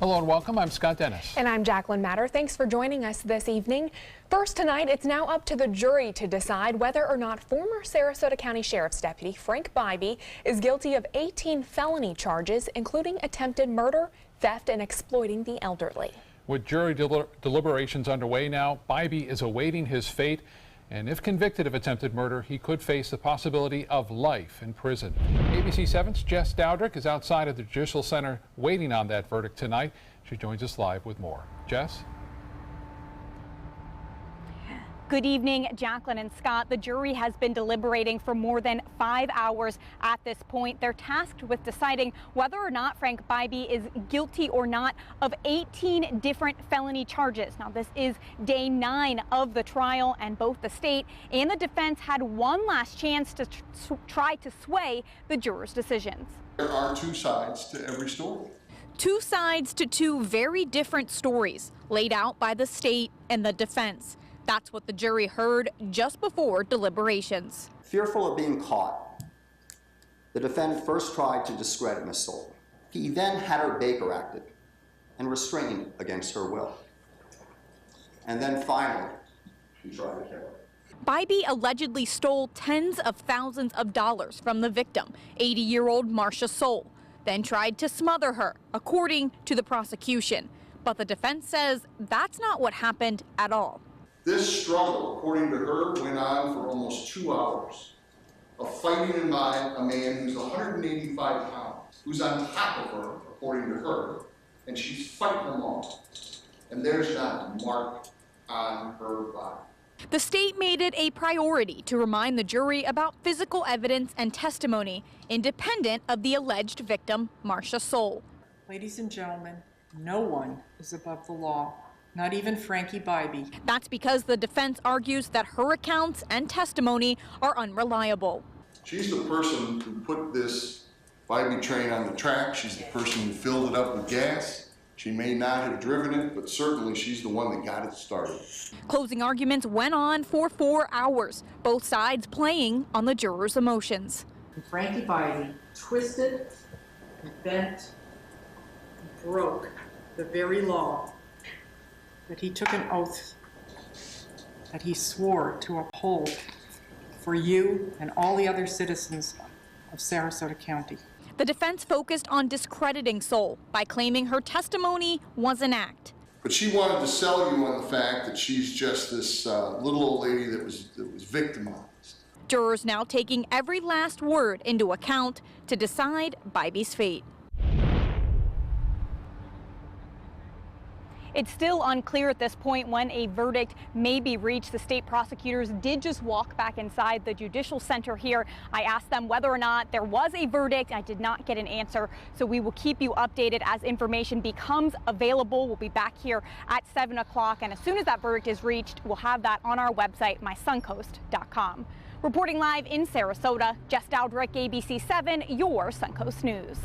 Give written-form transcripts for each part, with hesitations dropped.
Hello and welcome. I'm Scott Dennis. And I'm Jacqueline Matter. Thanks for joining us this evening. First tonight, it's now up to the jury to decide whether or not former Sarasota County Sheriff's Deputy Frank Bybee is guilty of 18 felony charges, including attempted murder, theft, and exploiting the elderly. With jury deliberations underway now, Bybee is awaiting his fate. And if convicted of attempted murder, he could face the possibility of life in prison. ABC 7's Jess Dowdrick is outside of the Judicial Center waiting on that verdict tonight. She joins us live with more. Jess? Good evening, Jacqueline and Scott. The jury has been deliberating for more than 5 hours at this point. They're tasked with deciding whether or not Frank Bybee is guilty or not of 18 different felony charges. Now, this is day 9 of the trial, and both the state and the defense had one last chance to try to sway the jurors' decisions. There are two sides to every story. Two sides to two very different stories laid out by the state and the defense. That's what the jury heard just before deliberations. Fearful of being caught, the defendant first tried to discredit Ms. Soule. He then had her Baker acted and restrained against her will. And then finally, he tried to kill her. Bybee allegedly stole tens of thousands of dollars from the victim, 80-year-old Marcia Soule, then tried to smother her, according to the prosecution. But the defense says that's not what happened at all. This struggle, according to her, went on for almost 2 hours of fighting a man who's 185 pounds, who's on top of her, according to her, and she's fighting him off. And there's not a mark on her body. The state made it a priority to remind the jury about physical evidence and testimony independent of the alleged victim, Marcia Soule. Ladies and gentlemen, no one is above the law. Not even Frankie Bybee. That's because the defense argues that her accounts and testimony are unreliable. She's the person who put this Bybee train on the track. She's the person who filled it up with gas. She may not have driven it, but certainly she's the one that got it started. Closing arguments went on for 4 hours, both sides playing on the jurors' emotions. And Frankie Bybee twisted, and bent, and broke the very law that he took an oath that he swore to uphold for you and all the other citizens of Sarasota County. The defense focused on discrediting Soule by claiming her testimony was an act. But she wanted to sell you on the fact that she's just this little old lady that was victimized. Jurors now taking every last word into account to decide Bybee's fate. It's still unclear at this point when a verdict may be reached. The state prosecutors did just walk back inside the Judicial Center here. I asked them whether or not there was a verdict. I did not get an answer, so we will keep you updated as information becomes available. We'll be back here at 7 o'clock, and as soon as that verdict is reached, we'll have that on our website, mysuncoast.com. Reporting live in Sarasota, Jess Dowdrick, ABC 7, your Suncoast News.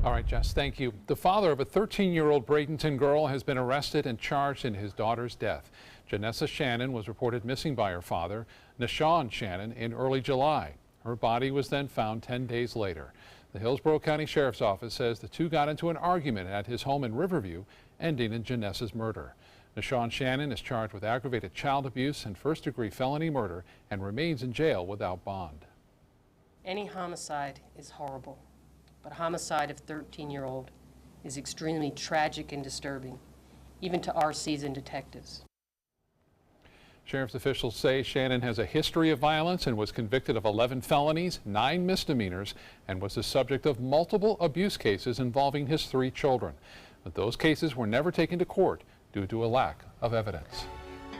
All right, Jess, thank you. The father of a 13-year-old Bradenton girl has been arrested and charged in his daughter's death. Janessa Shannon was reported missing by her father, Nashawn Shannon, in early July. Her body was then found 10 days later. The Hillsborough County Sheriff's Office says the two got into an argument at his home in Riverview, ending in Janessa's murder. Nashawn Shannon is charged with aggravated child abuse and first-degree felony murder and remains in jail without bond. Any homicide is horrible. But homicide of a 13-year-old is extremely tragic and disturbing, even to our seasoned detectives. Sheriff's officials say Shannon has a history of violence and was convicted of 11 felonies, 9 misdemeanors, and was the subject of multiple abuse cases involving his 3 children. But those cases were never taken to court due to a lack of evidence.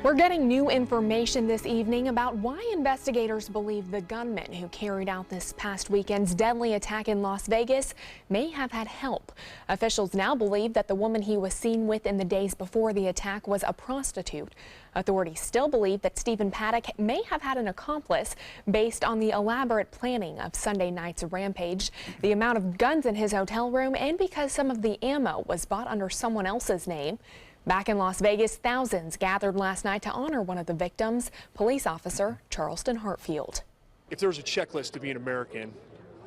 We're getting new information this evening about why investigators believe the gunman who carried out this past weekend's deadly attack in Las Vegas may have had help. Officials now believe that the woman he was seen with in the days before the attack was a prostitute. Authorities still believe that Stephen Paddock may have had an accomplice based on the elaborate planning of Sunday night's rampage, the amount of guns in his hotel room, and because some of the ammo was bought under someone else's name. Back in Las Vegas, thousands gathered last night to honor one of the victims, police officer Charleston Hartfield. If there was a checklist to be an American,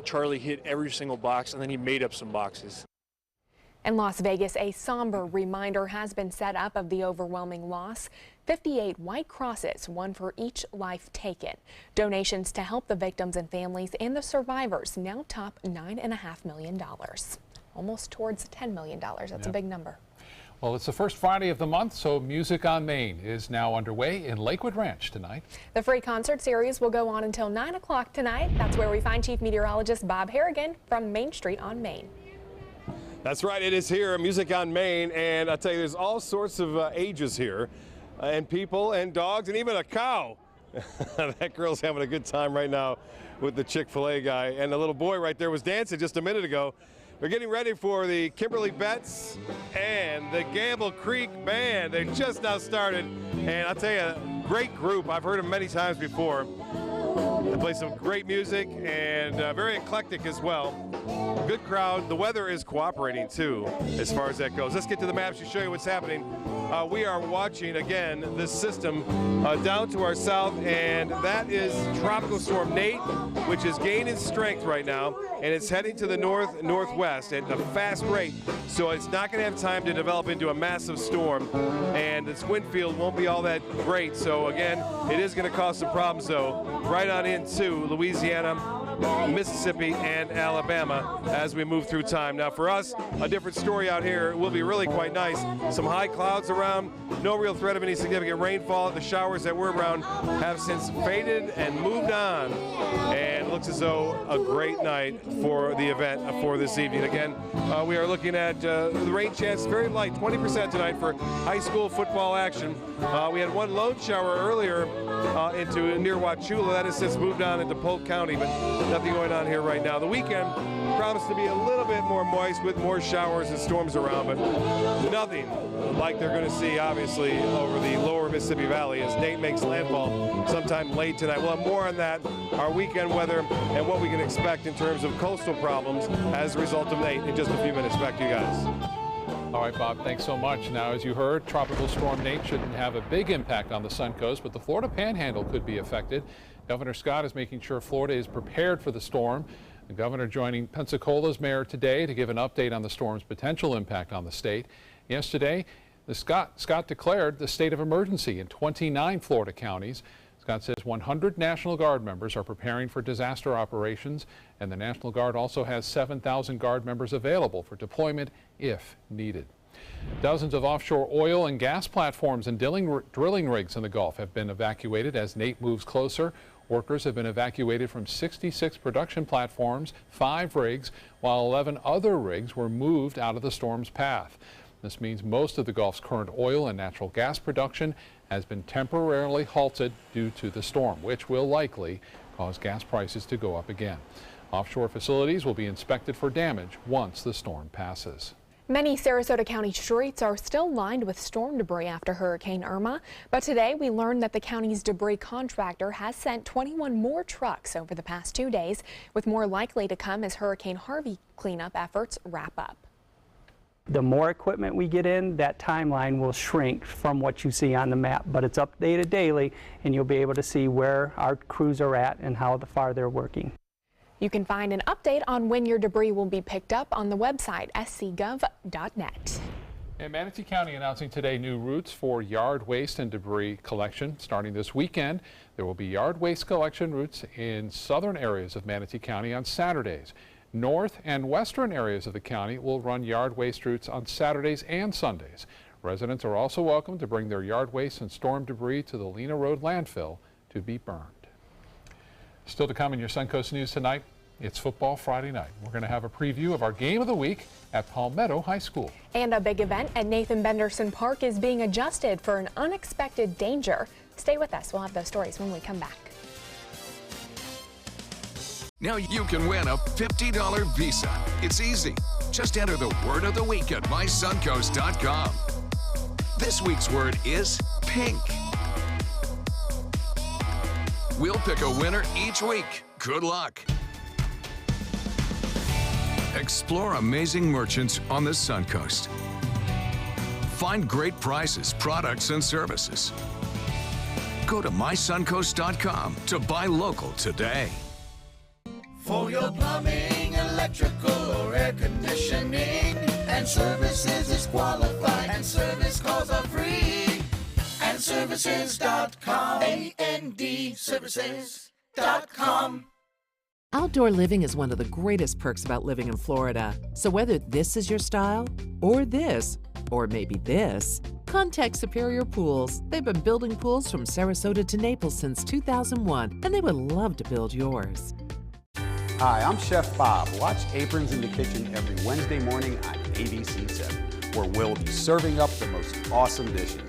Charlie hit every single box, and then he made up some boxes. In Las Vegas, a somber reminder has been set up of the overwhelming loss. 58 white crosses, one for each life taken. Donations to help the victims and families and the survivors now top $9.5 million. Almost towards $10 million. That's a big number. Well, it's the first Friday of the month, so Music on Main is now underway in Lakewood Ranch tonight. The free concert series will go on until 9 o'clock tonight. That's where we find Chief Meteorologist Bob Harrigan from Main Street on Main. That's right, it is here, Music on Main, and I tell you, there's all sorts of ages here, and people and dogs and even a cow. That girl's having a good time right now with the Chick-fil-A guy, and the little boy right there was dancing just a minute ago. They're getting ready for the Kimberly Betts and the Gamble Creek Band. They just now started, and I'll tell you, great group. I've heard them many times before. They play some great music and very eclectic as well. Good crowd. The weather is cooperating too as far as that goes. Let's get to the maps to show you what's happening. We are watching again this system down to our south, and that is Tropical Storm Nate, which is gaining strength right now, and it's heading to the northwest at a fast rate. So it's not going to have time to develop into a massive storm, and its wind field won't be all that great. So again, it is going to cause some problems though, right on into Louisiana, Mississippi, and Alabama as we move through time. Now for us, a different story out here. It will be really quite nice. Some high clouds around, no real threat of any significant rainfall. The showers that were around have since faded and moved on, and it looks as though a great night for the event for this evening. Again, we are looking at the rain chance very light, 20% tonight for high school football action. We had one lone shower earlier into near Wauchula. That has since moved on into Polk County, but nothing going on here right now. The weekend promised to be a little bit more moist with more showers and storms around, but nothing like they're going to see, obviously, over the lower Mississippi Valley as Nate makes landfall sometime late tonight. We'll have more on that, our weekend weather, and what we can expect in terms of coastal problems as a result of Nate in just a few minutes. Back to you guys. All right, Bob, thanks so much. Now, as you heard, Tropical Storm Nate shouldn't have a big impact on the Suncoast, but the Florida Panhandle could be affected. Governor Scott is making sure Florida is prepared for the storm. The governor joining Pensacola's mayor today to give an update on the storm's potential impact on the state. Yesterday, Scott declared the state of emergency in 29 Florida counties. Scott says 100 National Guard members are preparing for disaster operations, and the National Guard also has 7,000 Guard members available for deployment if needed. Dozens of offshore oil and gas platforms and drilling rigs in the Gulf have been evacuated as Nate moves closer. Workers have been evacuated from 66 production platforms, 5 rigs, while 11 other rigs were moved out of the storm's path. This means most of the Gulf's current oil and natural gas production has been temporarily halted due to the storm, which will likely cause gas prices to go up again. Offshore facilities will be inspected for damage once the storm passes. Many Sarasota County streets are still lined with storm debris after Hurricane Irma, but today we learned that the county's debris contractor has sent 21 more trucks over the past 2 days, with more likely to come as Hurricane Harvey cleanup efforts wrap up. The more equipment we get in, that timeline will shrink from what you see on the map, but it's updated daily, and you'll be able to see where our crews are at and how far they're working. You can find an update on when your debris will be picked up on the website scgov.net. And Manatee County announcing today new routes for yard waste and debris collection. Starting this weekend, there will be yard waste collection routes in southern areas of Manatee County on Saturdays. North and western areas of the county will run yard waste routes on Saturdays and Sundays. Residents are also welcome to bring their yard waste and storm debris to the Lena Road landfill to be burned. Still to come in your Suncoast News tonight, it's Football Friday night. We're going to have a preview of our game of the week at Palmetto High School. And a big event at Nathan Benderson Park is being adjusted for an unexpected danger. Stay with us. We'll have those stories when we come back. Now you can win a $50 Visa. It's easy. Just enter the word of the week at mysuncoast.com. This week's word is pink. We'll pick a winner each week. Good luck. Explore amazing merchants on the Suncoast. Find great prices, products, and services. Go to mysuncoast.com to buy local today. For your plumbing, electrical, or air conditioning, and services is qualified, and service calls are free. And services.com, AND services.com. Outdoor living is one of the greatest perks about living in Florida. So whether this is your style, or this, or maybe this, contact Superior Pools. They've been building pools from Sarasota to Naples since 2001, and they would love to build yours. Hi, I'm Chef Bob. Watch Aprons in the Kitchen every Wednesday morning on ABC7, where we'll be serving up the most awesome dishes.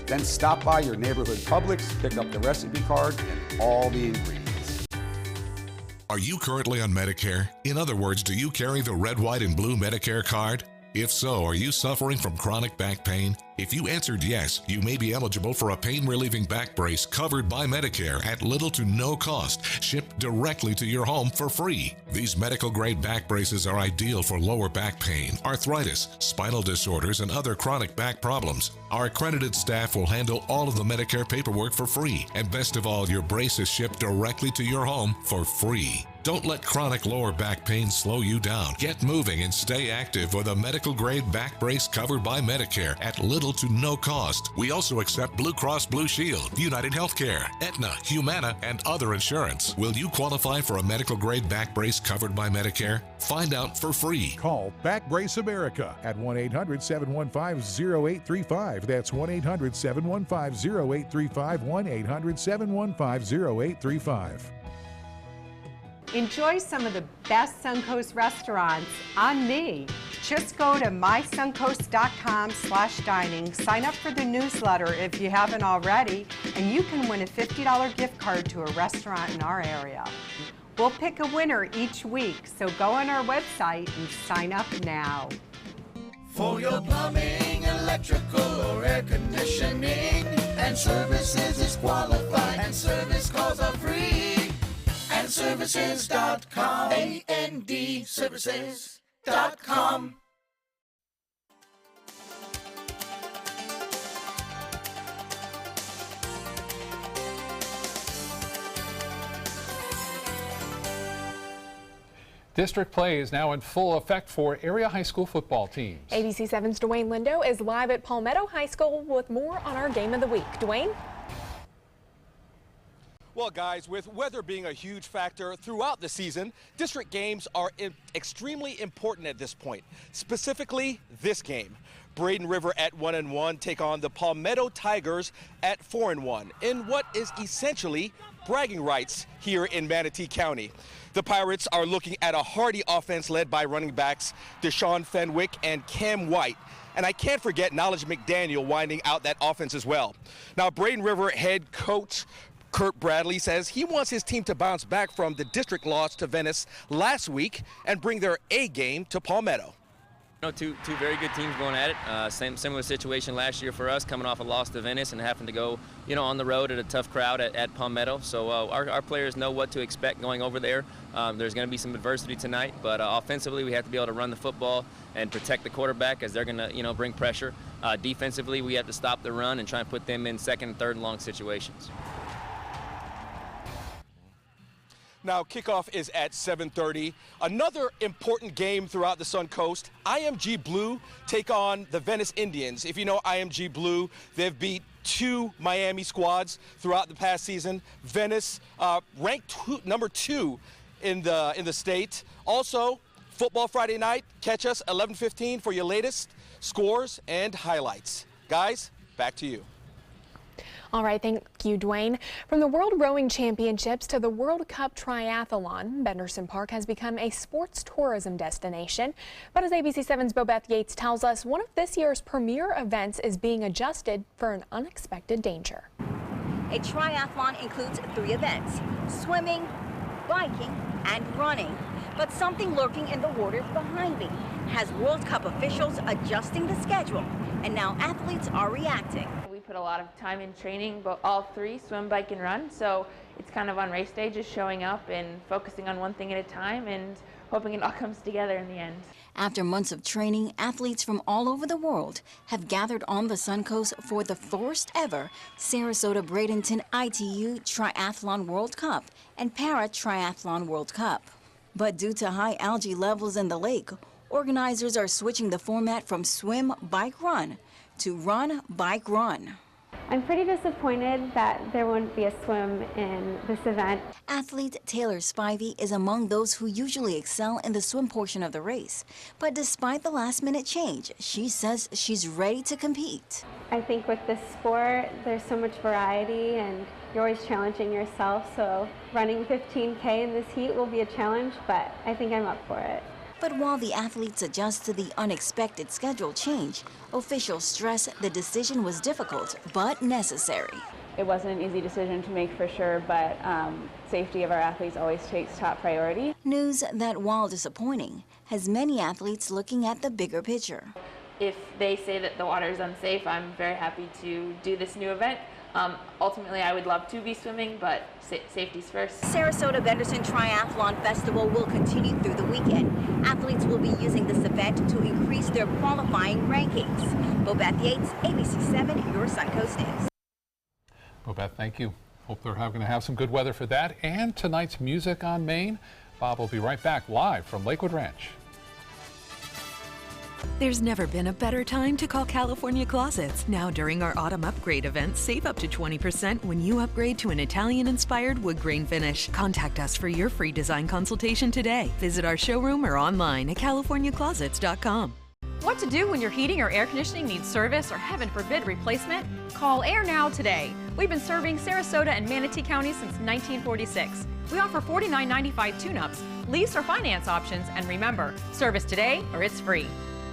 Then stop by your neighborhood Publix, pick up the recipe card and all the ingredients. Are you currently on Medicare? In other words, do you carry the red, white, and blue Medicare card? If so, are you suffering from chronic back pain? If you answered yes, you may be eligible for a pain-relieving back brace covered by Medicare at little to no cost, shipped directly to your home for free. These medical-grade back braces are ideal for lower back pain, arthritis, spinal disorders, and other chronic back problems. Our accredited staff will handle all of the Medicare paperwork for free, and best of all, your brace is shipped directly to your home for free. Don't let chronic lower back pain slow you down. Get moving and stay active with a medical-grade back brace covered by Medicare at little to no cost. We also accept Blue Cross Blue Shield, United Healthcare, Aetna, Humana, and other insurance. Will you qualify for a medical-grade back brace covered by Medicare? Find out for free. Call Back Brace America at 1-800-715-0835. That's 1-800-715-0835, 1-800-715-0835. Enjoy some of the best Suncoast restaurants on me. Just go to mysuncoast.com/dining, sign up for the newsletter if you haven't already, and you can win a $50 gift card to a restaurant in our area. We'll pick a winner each week, so go on our website and sign up now. For your plumbing, electrical, or air conditioning, and services is qualified, and service calls are free. And services.com, AND services.com. District play is now in full effect for area high school football teams. ABC 7's Dwayne Lindo is live at Palmetto High School with more on our game of the week. Dwayne? Well, guys, with weather being a huge factor throughout the season, district games are extremely important at this point. Specifically, this game. Braden River at 1-1 take on the Palmetto Tigers at 4-1 in what is essentially bragging rights here in Manatee County. The Pirates are looking at a hearty offense led by running backs Deshaun Fenwick and Cam White. And I can't forget Knowledge McDaniel winding out that offense as well. Now, Braden River head coach Kurt Bradley says he wants his team to bounce back from the district loss to Venice last week and bring their A game to Palmetto. Two very good teams going at it. Similar situation last year for us, coming off a loss to Venice and having to go, on the road at a tough crowd at Palmetto. So our players know what to expect going over there. There's going to be some adversity tonight, but offensively we have to be able to run the football and protect the quarterback as they're going to, bring pressure. Defensively, we have to stop the run and try and put them in second and third and long situations. Now, kickoff is at 7:30. Another important game throughout the Suncoast. IMG Blue take on the Venice Indians. If you know IMG Blue, they've beat 2 Miami squads throughout the past season. Venice ranked number 2 in the state. Also, Football Friday night. Catch us 11:15 for your latest scores and highlights. Guys, back to you. All right, thank you, Dwayne. From the World Rowing Championships to the World Cup Triathlon, Benderson Park has become a sports tourism destination. But as ABC 7's Bobeth Yates tells us, one of this year's premier events is being adjusted for an unexpected danger. A triathlon includes 3 events: swimming, biking, and running. But something lurking in the waters behind me has World Cup officials adjusting the schedule, and now athletes are reacting. We put a lot of time in training, but all 3, swim, bike, and run. So it's kind of on race day, just showing up and focusing on one thing at a time and hoping it all comes together in the end. After months of training, athletes from all over the world have gathered on the Suncoast for the first ever Sarasota Bradenton ITU Triathlon World Cup and Para Triathlon World Cup. But due to high algae levels in the lake, Organizers are switching the format from swim, bike, run to run, bike, run. I'm pretty disappointed that there won't be a swim in this event. Athlete Taylor Spivey is among those who usually excel in the swim portion of the race. But despite the last-minute change, she says she's ready to compete. I think with this sport, there's so much variety and you're always challenging yourself. So running 15K in this heat will be a challenge, but I think I'm up for it. But while the athletes adjust to the unexpected schedule change, officials stress the decision was difficult but necessary. It wasn't an easy decision to make for sure, but safety of our athletes always takes top priority. News that, while disappointing, has many athletes looking at the bigger picture. If they say that the water is unsafe, I'm very happy to do this new event. Ultimately, I would love to be swimming, but safety's first. Sarasota Benderson Triathlon Festival will continue through the weekend. Athletes will be using this event to increase their qualifying rankings. Bobeth Yates, ABC7, your Suncoast News. Bobeth, thank you. Hope they're going to have some good weather for that and tonight's Music on Main. Bob will be right back live from Lakewood Ranch. There's never been a better time to call California Closets. Now during our autumn upgrade event, save up to 20% when you upgrade to an Italian-inspired wood grain finish. Contact us for your free design consultation today. Visit our showroom or online at californiaclosets.com. What to do when your heating or air conditioning needs service or, heaven forbid, replacement? Call Air Now today. We've been serving Sarasota and Manatee County since 1946. We offer $49.95 tune-ups, lease or finance options, and remember, service today or it's free.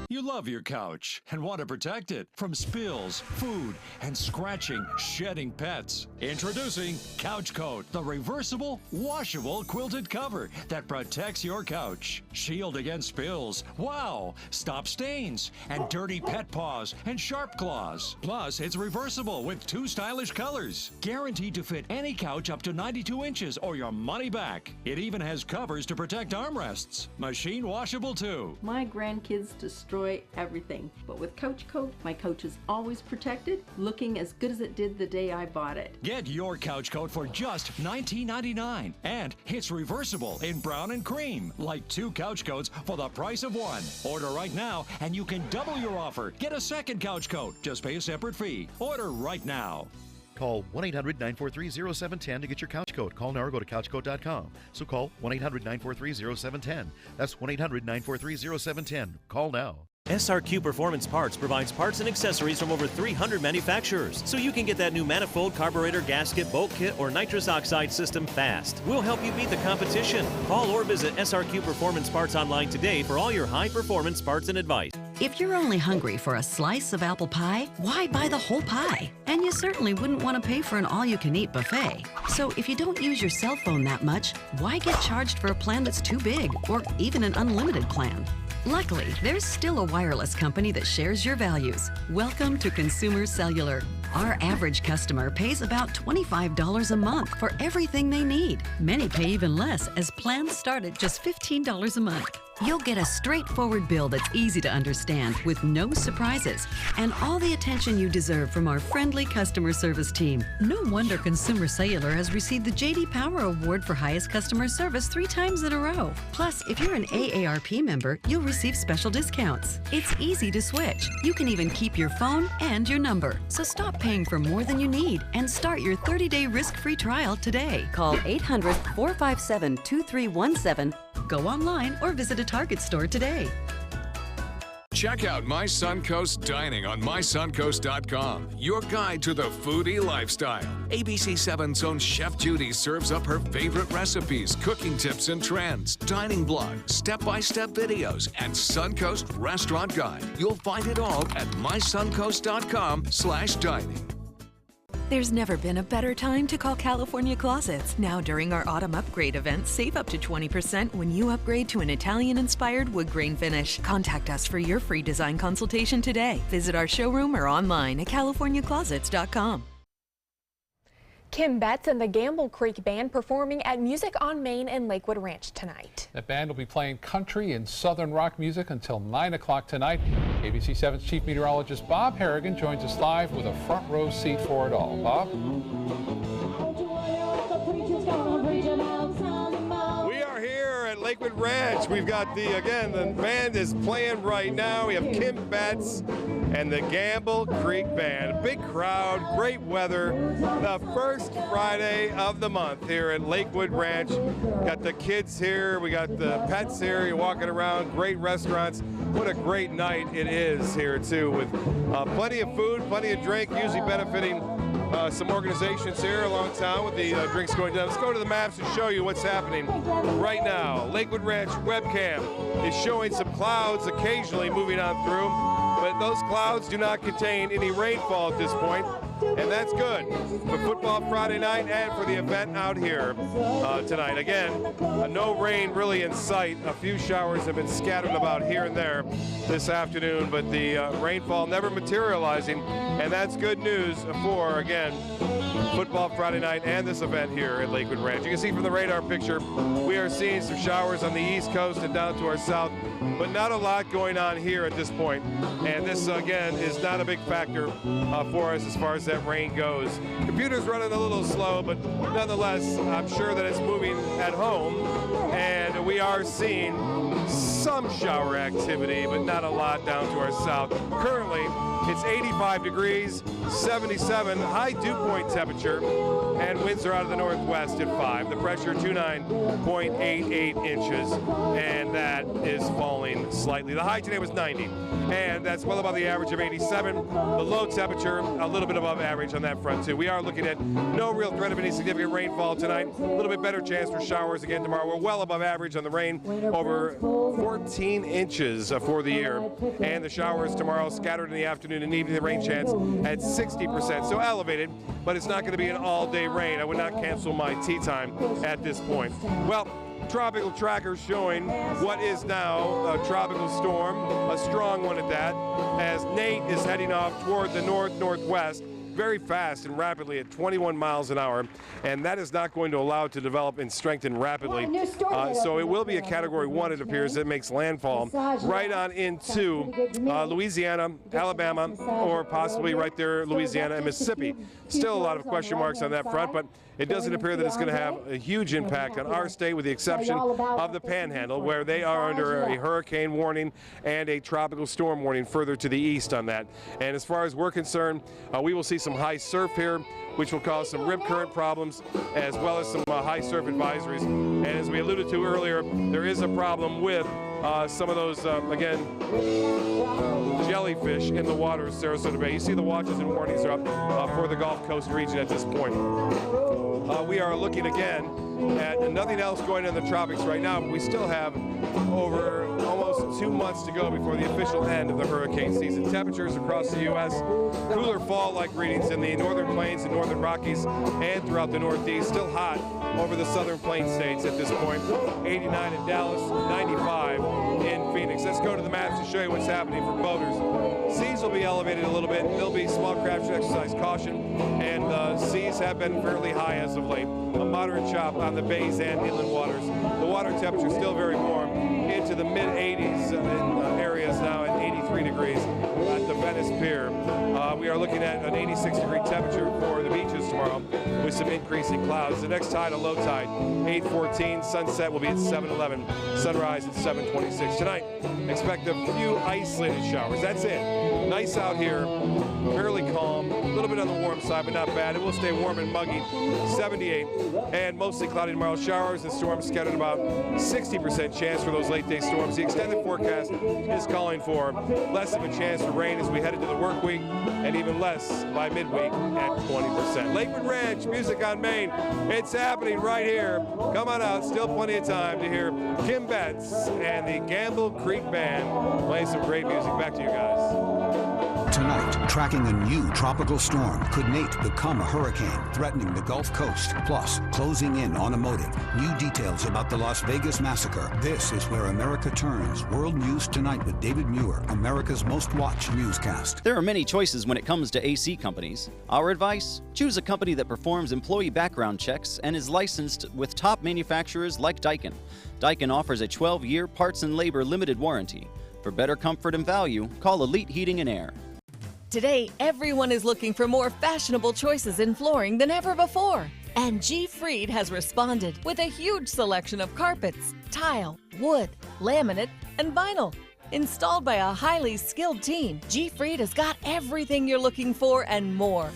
You love your couch and want to protect it from spills, food, and scratching, shedding pets. Introducing Couch Coat, the reversible, washable quilted cover that protects your couch. Shield against spills, wow, stop stains, and dirty pet paws and sharp claws. Plus, it's reversible with 2 stylish colors. Guaranteed to fit any couch up to 92 inches or your money back. It even has covers to protect armrests. Machine washable too. My grandkids destroy everything, but with Couch Coat, my couch is always protected, looking as good as it did the day I bought it. Get your Couch Coat for just $19.99, and it's reversible in brown and cream, like 2 couch coats for the price of 1. Order right now, and you can double your offer. Get a second Couch Coat. Just pay a separate fee. Order right now. Call 1-800-943-0710 to get your couch coat. Call now or go to couchcoat.com. So call 1-800-943-0710. That's 1-800-943-0710. Call now. SRQ Performance Parts provides parts and accessories from over 300 manufacturers, so you can get that new manifold, carburetor, gasket, bolt kit, or nitrous oxide system fast. We'll help you beat the competition. Call or visit SRQ Performance Parts online today for all your high-performance parts and advice. If you're only hungry for a slice of apple pie, why buy the whole pie? And you certainly wouldn't want to pay for an all-you-can-eat buffet. So if you don't use your cell phone that much, why get charged for a plan that's too big, or even an unlimited plan? Luckily, there's still a wireless company that shares your values. Welcome to Consumer Cellular. Our average customer pays about $25 a month for everything they need. Many pay even less, as plans start at just $15 a month. You'll get a straightforward bill that's easy to understand with no surprises and all the attention you deserve from our friendly customer service team. No wonder Consumer Cellular has received the J.D. Power Award for highest customer service 3 times in a row. Plus, if you're an AARP member, you'll receive special discounts. It's easy to switch. You can even keep your phone and your number. So stop paying for more than you need and start your 30-day risk-free trial today. Call 800-457-2317. Go online or visit a Target store today. Check out My Suncoast Dining on mysuncoast.com, your guide to the foodie lifestyle. ABC7's own Chef Judy serves up her favorite recipes, cooking tips and trends, dining blog, step-by-step videos, and Suncoast Restaurant Guide. You'll find it all at mysuncoast.com/dining. There's never been a better time to call California Closets. Now during our autumn upgrade event, save up to 20% when you upgrade to an Italian-inspired wood grain finish. Contact us for your free design consultation today. Visit our showroom or online at californiaclosets.com. Kim Betts and the Gamble Creek Band performing at Music on Main in Lakewood Ranch tonight. That band will be playing country and southern rock music until 9 o'clock tonight. ABC 7's Chief Meteorologist Bob Harrigan joins us live with a front row seat for it all. Bob? We are here at Lakewood Ranch. We've got the band is playing right now. We have Kim Betts and the Gamble Creek Band. Big crowd, great weather. The first Friday of the month here at Lakewood Ranch. Got the kids here, we got the pets here. You're walking around, great restaurants. What a great night it is here too, with plenty of food, plenty of drink, usually benefiting some organizations here along town with the drinks going down. Let's go to the maps and show you what's happening right now. Lakewood Ranch webcam is showing some clouds occasionally moving on through, but those clouds do not contain any rainfall at this point, and that's good for football Friday night and for the event out here tonight. Again, no rain really in sight. A few showers have been scattered about here and there this afternoon, but the rainfall never materializing, and that's good news for, again, football Friday night and this event here at Lakewood Ranch. You can see from the radar picture, we are seeing some showers on the east coast and down to our south, but not a lot going on here at this point. And this, again, is not a big factor for us as far as that rain goes. Computer's running a little slow, but nonetheless, I'm sure that it's moving at home, and we are seeing some shower activity, but not a lot down to our south. Currently, it's 85 degrees, 77 high dew point temperature, and winds are out of the northwest at 5. The pressure 29.88 inches, and that is falling slightly. The high today was 90, and that's well above the average of 87. The low temperature a little bit above average on that front too. We are looking at no real threat of any significant rainfall tonight. A little bit better chance for showers again tomorrow. We're well above average on the rain, over 14 inches for the year, and the showers tomorrow scattered in the afternoon and evening. The rain chance at 60%, so elevated, but it's not going to be an all-day rain. I would not cancel my tea time at this point. Well, tropical tracker showing what is now a tropical storm, a strong one at that, as Nate is heading off toward the north-northwest very fast and rapidly at 21 miles an hour, and that is not going to allow it to develop and strengthen rapidly. So it will be a Category 1, it appears, that makes landfall right on into Louisiana, Alabama, or possibly right there, Louisiana and Mississippi. Still a lot of question marks on that front, but it doesn't appear that it's going to have a huge impact on our state, with the exception of the Panhandle, where they are under a hurricane warning and a tropical storm warning further to the east on that. And as far as we're concerned, we will see some high surf here, which will cause some rip current problems, as well as some high surf advisories. And as we alluded to earlier, there is a problem with some of those, again, jellyfish in the waters of Sarasota Bay. You see the watches and warnings are up for the Gulf Coast region at this point. We are looking again at nothing else going on in the tropics right now, but we still have over almost 2 months to go before the official end of the hurricane season. Temperatures across the U.S., cooler fall-like readings in the northern plains and northern Rockies and throughout the Northeast. Still hot over the southern plains states at this point. 89 in Dallas, 95 in Phoenix. Let's go to the maps to show you what's happening for boaters. Seas will be elevated a little bit. There'll be small craft should exercise caution, and seas have been fairly high as of late. A moderate chop on the bays and inland waters. The water temperature is still very warm, into the mid-80s in areas now at 83 degrees at the Venice Pier. We are looking at an 86-degree temperature for the beaches tomorrow, with some increasing clouds. The next tide, a low tide, 8:14. Sunset will be at 7:11. Sunrise at 7:26. Tonight, expect a few isolated showers. That's it. Nice out here, fairly calm, a little bit on the warm side, but not bad. It will stay warm and muggy, 78, and mostly cloudy tomorrow. Showers and storms scattered, about 60% chance for those late day storms. The extended forecast is calling for less of a chance for rain as we head into the work week, and even less by midweek at 20%. Lakewood Ranch, Music on Main. It's happening right here. Come on out, still plenty of time to hear Kim Betts and the Gamble Creek Band playing some great music. Back to you guys. Tonight, tracking a new tropical storm. Could Nate become a hurricane, threatening the Gulf Coast? Plus, closing in on a motive. New details about the Las Vegas massacre. This is where America turns. World News Tonight with David Muir, America's most watched newscast. There are many choices when it comes to AC companies. Our advice? Choose a company that performs employee background checks and is licensed with top manufacturers like Daikin. Daikin offers a 12-year parts and labor limited warranty. For better comfort and value, call Elite Heating and Air. Today, everyone is looking for more fashionable choices in flooring than ever before. And G. Fried has responded with a huge selection of carpets, tile, wood, laminate, and vinyl. Installed by a highly skilled team, G-Freed has got everything you're looking for and more.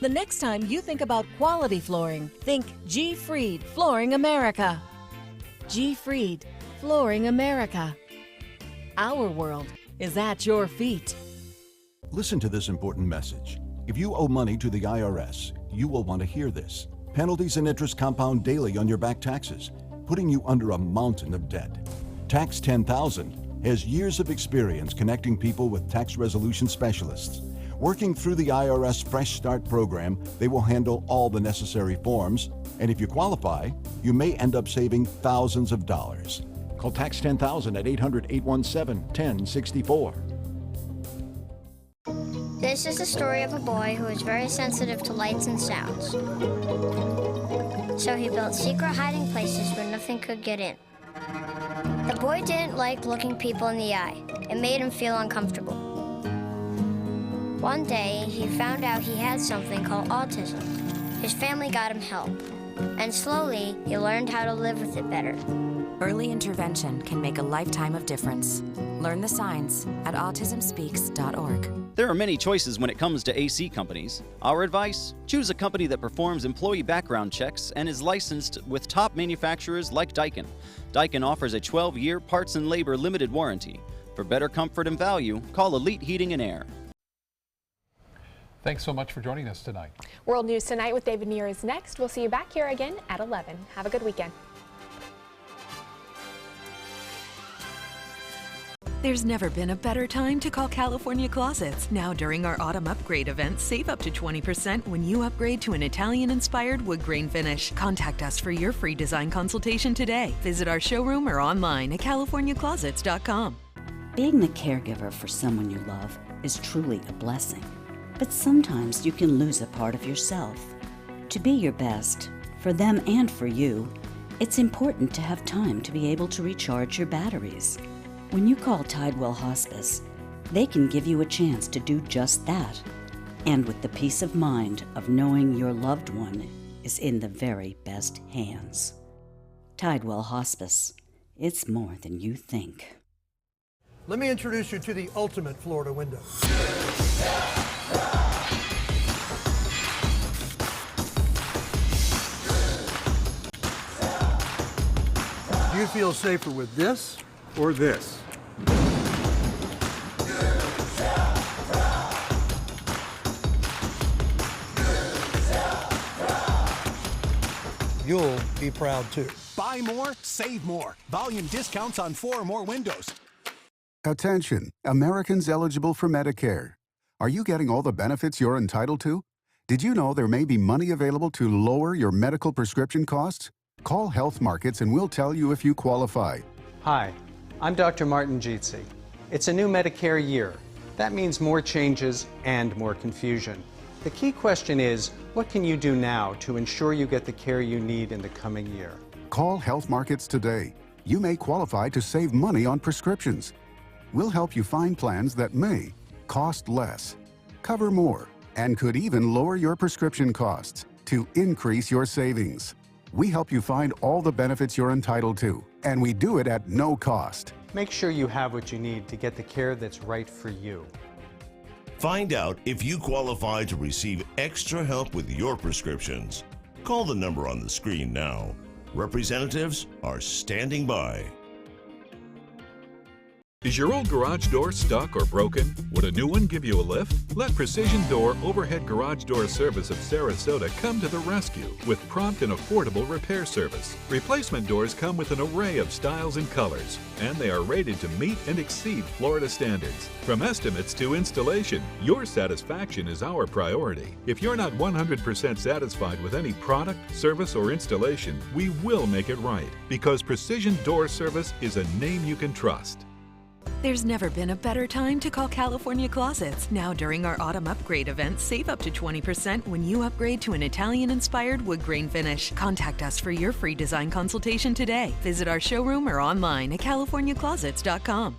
The next time you think about quality flooring, think G-Freed Flooring America. G-Freed Flooring America. Our world is at your feet. Listen to this important message. If you owe money to the IRS, you will want to hear this. Penalties and interest compound daily on your back taxes, putting you under a mountain of debt. Tax 10,000 has years of experience connecting people with tax resolution specialists. Working through the IRS Fresh Start program, they will handle all the necessary forms, and if you qualify, you may end up saving thousands of dollars. Call Tax 10,000 at 800-817-1064. This is the story of a boy who is very sensitive to lights and sounds. So he built secret hiding places where nothing could get in. The boy didn't like looking people in the eye. It made him feel uncomfortable. One day, he found out he had something called autism. His family got him help, and slowly, he learned how to live with it better. Early intervention can make a lifetime of difference. Learn the signs at autismspeaks.org. There are many choices when it comes to AC companies. Our advice? Choose a company that performs employee background checks and is licensed with top manufacturers like Daikin. Daikin offers a 12-year parts and labor limited warranty. For better comfort and value, call Elite Heating and Air. Thanks so much for joining us tonight. World News Tonight with David Muir is next. We'll see you back here again at 11. Have a good weekend. There's never been a better time to call California Closets. Now during our autumn upgrade event, save up to 20% when you upgrade to an Italian-inspired wood grain finish. Contact us for your free design consultation today. Visit our showroom or online at californiaclosets.com. Being the caregiver for someone you love is truly a blessing. But sometimes you can lose a part of yourself. To be your best, for them and for you, it's important to have time to be able to recharge your batteries. When you call Tidewell Hospice, they can give you a chance to do just that. And with the peace of mind of knowing your loved one is in the very best hands. Tidewell Hospice. It's more than you think. Let me introduce you to the ultimate Florida window. Do you feel safer with this or this? You'll be proud too. Buy more, save more. Volume discounts on 4 or more windows. Attention, Americans eligible for Medicare. Are you getting all the benefits you're entitled to? Did you know there may be money available to lower your medical prescription costs? Call Health Markets and we'll tell you if you qualify. Hi, I'm Dr. Martin Jeetsi. It's a new Medicare year. That means more changes and more confusion. The key question is, what can you do now to ensure you get the care you need in the coming year? Call Health Markets today. You may qualify to save money on prescriptions. We'll help you find plans that may cost less, cover more, and could even lower your prescription costs to increase your savings. We help you find all the benefits you're entitled to, and we do it at no cost. Make sure you have what you need to get the care that's right for you. Find out if you qualify to receive extra help with your prescriptions. Call the number on the screen now. Representatives are standing by. Is your old garage door stuck or broken? Would a new one give you a lift? Let Precision Door Overhead Garage Door Service of Sarasota come to the rescue with prompt and affordable repair service. Replacement doors come with an array of styles and colors, and they are rated to meet and exceed Florida standards. From estimates to installation, your satisfaction is our priority. If you're not 100% satisfied with any product, service, or installation, we will make it right, because Precision Door Service is a name you can trust. There's never been a better time to call California Closets. Now during our autumn upgrade event, save up to 20% when you upgrade to an Italian-inspired wood grain finish. Contact us for your free design consultation today. Visit our showroom or online at californiaclosets.com.